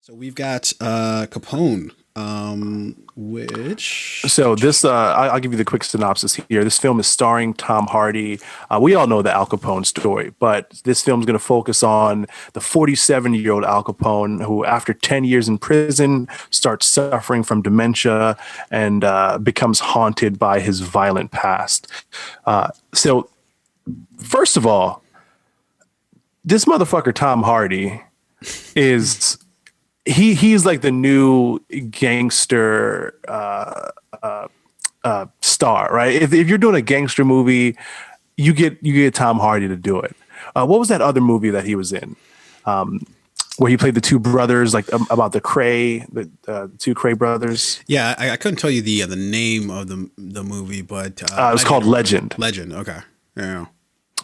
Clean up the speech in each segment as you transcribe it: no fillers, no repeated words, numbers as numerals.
So we've got Capone, which So this, I'll give you the quick synopsis here. This film is starring Tom Hardy. We all know the Al Capone story, but this film is going to focus on the 47-year-old Al Capone, who, after 10 years in prison, starts suffering from dementia and becomes haunted by his violent past. So, first of all, this motherfucker Tom Hardy is he's like the new gangster star, right? If you're doing a gangster movie, you get Tom Hardy to do it. What was that other movie that he was in, where he played the two brothers, like about the two Cray brothers? yeah, I couldn't tell you the name of the movie, but It was called Legend. Legend. Okay, yeah.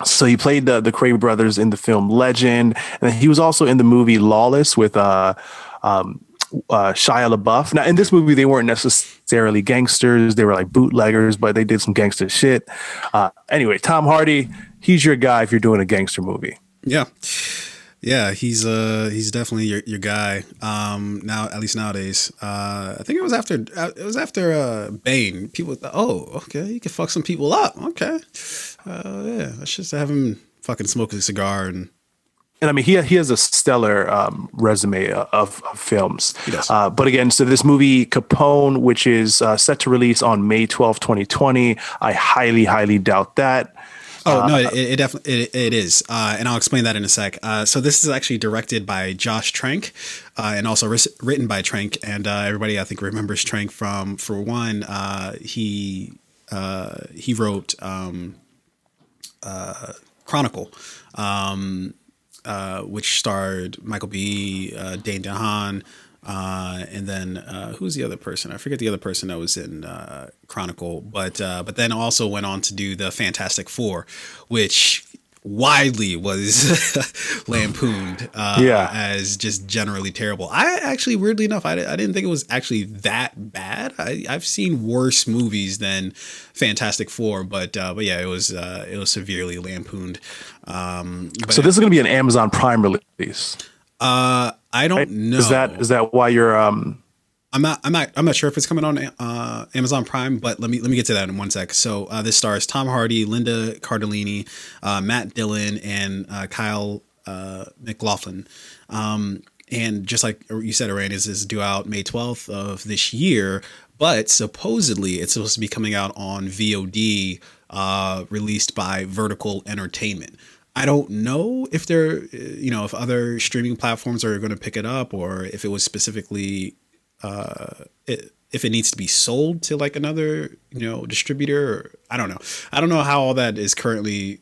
So he played the Cray brothers in the film Legend, and he was also in the movie Lawless with Shia LaBeouf. Now, in this movie, they weren't necessarily gangsters; they were like bootleggers, but they did some gangster shit. Anyway, Tom Hardy, he's your guy if you're doing a gangster movie. Yeah, yeah, he's definitely your guy. Now, at least nowadays, I think it was after Bane. People thought, oh, okay, you can fuck some people up. Okay, yeah, let's just have him fucking smoke a cigar and And I mean, he has a stellar resume of films. he does. But again, so this movie Capone, which is set to release on May 12th, 2020, I highly, highly doubt that. Oh no, it definitely it is, and I'll explain that in a sec. So this is actually directed by Josh Trank, and also written by Trank, and everybody I think remembers Trank from, for one, he wrote Chronicle, which starred Michael B. Dane DeHaan, and then who's the other person? I forget the other person that was in Chronicle, but then also went on to do the Fantastic Four, which widely was lampooned Yeah. as just generally terrible. I actually, weirdly enough, I didn't think it was actually that bad. I've seen worse movies than Fantastic Four, but yeah, it was severely lampooned. So this is going to be an Amazon Prime release. I don't Right? know. Is that why you're I'm not sure if it's coming on Amazon Prime, but let me get to that in one sec. So this stars Tom Hardy, Linda Cardellini, Matt Dillon, and Kyle McLaughlin. And just like you said, Arain, is due out May 12th of this year, but supposedly it's supposed to be coming out on VOD, released by Vertical Entertainment. I don't know if if other streaming platforms are going to pick it up, or if it was specifically if it needs to be sold to like another distributor. Or, I don't know how all that is currently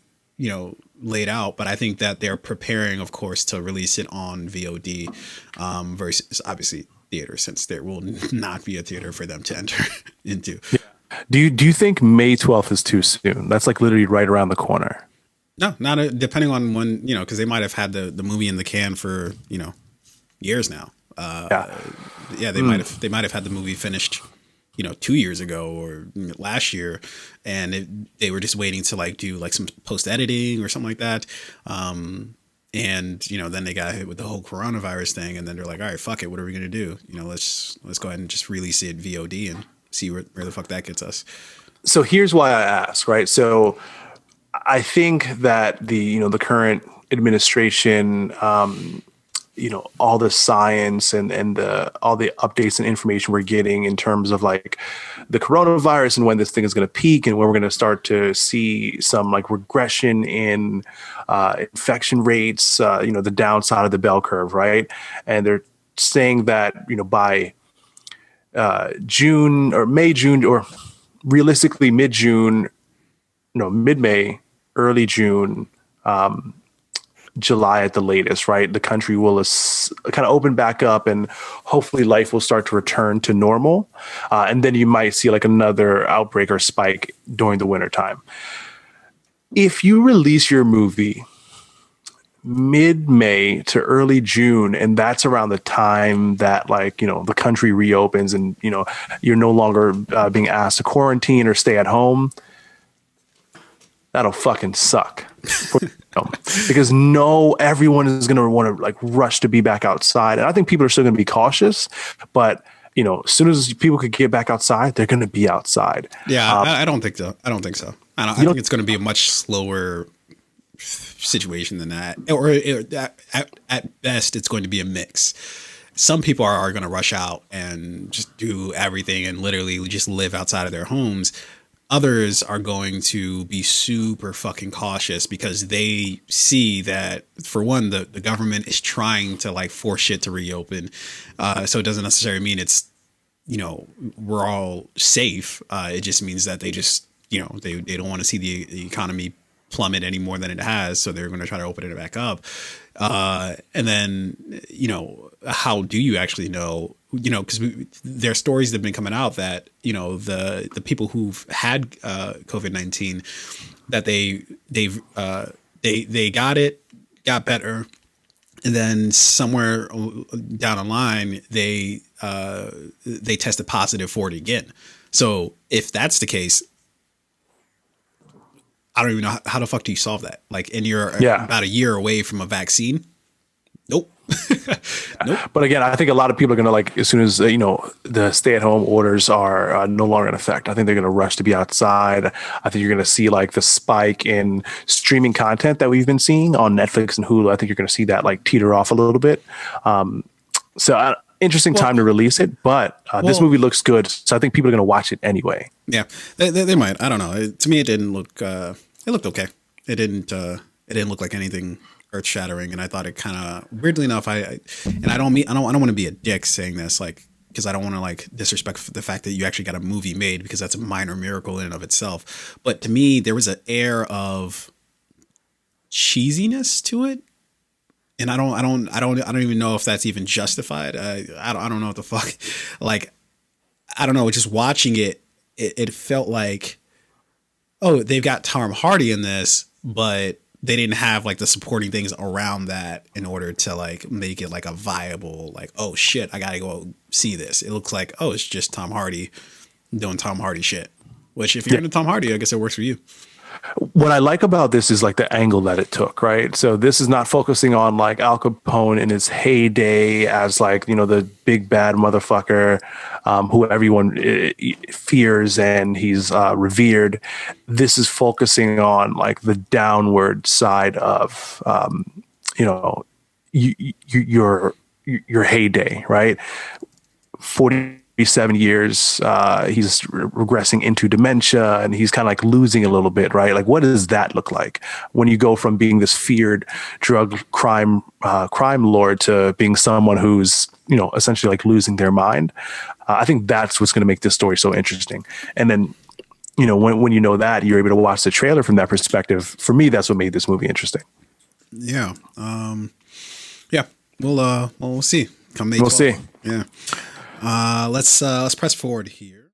laid out, but I think that they're preparing, of course, to release it on VOD, versus obviously theater, since there will not be a theater for them to enter into. do you think May 12th is too soon? That's like literally right around the corner. No, not depending on when, because they might have had the movie in the can for years now. Yeah. Yeah, they might have had the movie finished 2 years ago or last year, and they were just waiting to like do like some post editing or something like that. And then they got hit with the whole coronavirus thing, and then they're like, all right, fuck it, what are we gonna do? Let's go ahead and just release it VOD and see where the fuck that gets us. So here's why I ask, right? So I think that the current administration, all the science and all the updates and information we're getting in terms of like the coronavirus and when this thing is going to peak and when we're going to start to see some like regression in infection rates, the downside of the bell curve, right? And they're saying that by June or May, June, or realistically mid-June, no, mid-May, early June, July at the latest, right? The country will kind of open back up and hopefully life will start to return to normal. And then you might see like another outbreak or spike during the wintertime. If you release your movie mid-May to early June, and that's around the time that the country reopens and, you're no longer being asked to quarantine or stay at home, that'll fucking suck Because no, everyone is going to want to like rush to be back outside. And I think people are still going to be cautious, but as soon as people could get back outside, they're going to be outside. Yeah, I don't think so. I don't think so. I think it's going to be a much slower situation than that, or at best, it's going to be a mix. Some people are going to rush out and just do everything and literally just live outside of their homes. Others are going to be super fucking cautious because they see that, for one, the government is trying to like force shit to reopen. So it doesn't necessarily mean it's, we're all safe. It just means that they just, they don't want to see the economy plummet any more than it has. So they're going to try to open it back up. And then, how do you actually know? Because there are stories that have been coming out that the people who've had COVID-19, that they got better, and then somewhere down the line they tested positive for it again. So if that's the case, I don't even know how the fuck do you solve that? Like, and you're about a year away from a vaccine. Nope. Nope. But again, I think a lot of people are going to, like, as soon as, the stay-at-home orders are no longer in effect, I think they're going to rush to be outside. I think you're going to see like the spike in streaming content that we've been seeing on Netflix and Hulu. I think you're going to see that like teeter off a little bit. Interesting time to release it, but this movie looks good. So I think people are going to watch it anyway. Yeah, they might. I don't know. To me, it didn't look, it looked okay. It didn't look like anything earth shattering. And I thought it kind of, weirdly enough, I don't want to be a dick saying this, like, because I don't want to like disrespect the fact that you actually got a movie made, because that's a minor miracle in and of itself. But to me, there was an air of cheesiness to it. And I don't even know if that's even justified. I don't know what the fuck, like, I don't know. Just watching it felt like, oh, they've got Tom Hardy in this, but they didn't have like the supporting things around that in order to like make it like a viable, like, oh shit, I gotta go see this. It looks like, oh, it's just Tom Hardy doing Tom Hardy shit, which if you're into Tom Hardy, I guess it works for you. What I like about this is like the angle that it took, right? So this is not focusing on like Al Capone in his heyday as like, the big bad motherfucker who everyone fears and he's revered. This is focusing on like the downward side of, your heyday, right? 47 years, he's regressing into dementia and he's kind of like losing a little bit, right? Like, what does that look like when you go from being this feared drug crime lord to being someone who's, essentially like losing their mind? I think that's what's going to make this story so interesting. And then, when you know that, you're able to watch the trailer from that perspective. For me, that's what made this movie interesting. Yeah. Yeah. We'll see. Come May 12th. We'll see. Yeah. Let's press forward here.